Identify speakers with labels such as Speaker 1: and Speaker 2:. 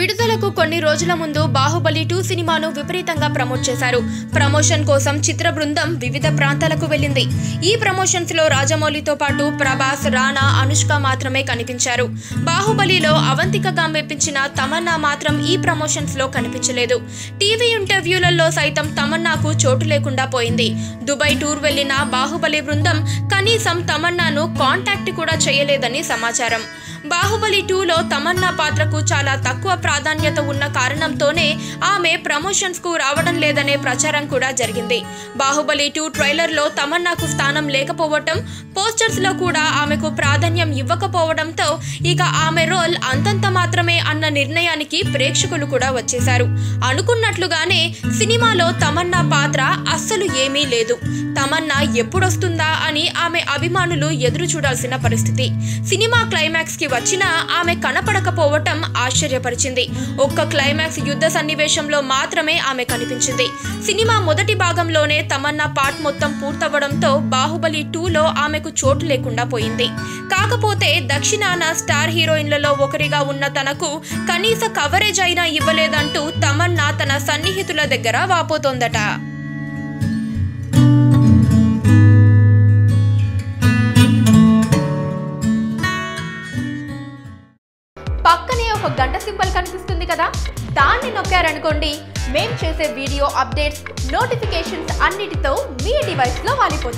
Speaker 1: విడుదలకు కొన్ని రోజుల ముందు బాహుబలి 2 సినిమాను విపరీతంగా ప్రమోట్ చేశారు. ప్రమోషన్ కోసం చిత్ర బృందం వివిధ ప్రాంతాలకు వెళ్ళింది. ఈ ప్రమోషన్స్ లో రాజమౌళితో పాటు ప్రభాస్, రానా, అనుష్క మాత్రమే కనిపించారు. బాహుబలిలో అవంతికగా మెప్పించిన తమన్నా మాత్రం ఈ ప్రమోషన్స్ లో కనిపించలేదు. టీవీ ఇంటర్వ్యూలలో సైతం తమన్నాకు చోటు లేకుండా పోయింది. దుబాయ్ టూర్ వెళ్లిన బాహుబలి బృందం కనీసం తమన్నాను కాంటాక్ట్ కూడా చేయలేదని సమాచారం. బాహుబలి 2లో తమన్నా పాత్రకు చాలా తక్కువ ప్రాధాన్యత ఉన్న కారణంతోనే ఆమె ప్రమోషన్స్ కు రావడం లేదనే ప్రచారం కూడా జరిగింది. బాహుబలి 2 ట్రైలర్ లో తమన్నాకు స్థానం లేకపోవటం, పోస్టర్స్ లో కూడా ఆమెకు ప్రాధాన్యం ఇవ్వకపోవడంతో ఇక ఆమె రోల్ అంతంత మాత్రమే అన్న నిర్ణయానికి ప్రేక్షకులు కూడా వచ్చేశారు. అనుకున్నట్లుగానే సినిమాలో తమన్నా పాత్ర అస్సలు ఏమీ లేదు. తమన్నా ఎప్పుడొస్తుందా అని ఆమె అభిమానులు ఎదురు చూడాల్సిన పరిస్థితి. సినిమా క్లైమాక్స్ కి వచ్చినా ఆమె కనపడకపోవటం ఆశ్చర్యపరిచింది. ఒక్క క్లైమాక్స్ యుద్ధ సన్నివేశంలో మాత్రమే ఆమె కనిపించింది. సినిమా మొదటి భాగంలోనే తమన్నా పార్ట్ మొత్తం పూర్తవడంతో బాహుబలి 2లో ఆమెకు చోటు లేకుండా పోయింది. కాకపోతే దక్షిణాన స్టార్ హీరోయిన్లలో ఒకరిగా ఉన్న తనకు కనీస కవరేజ్ అయినా ఇవ్వలేదంటూ తమన్నా తన సన్నిహితుల దగ్గర వాపోతోందట. పక్కనే ఒక గంట సింబల్ కనిపిస్తుంది కదా, దాన్ని నొక్కారనుకోండి, మేం చేసే వీడియో అప్డేట్స్, నోటిఫికేషన్స్ అన్నిటితో మీ డివైస్లో వాలిపోతుంది.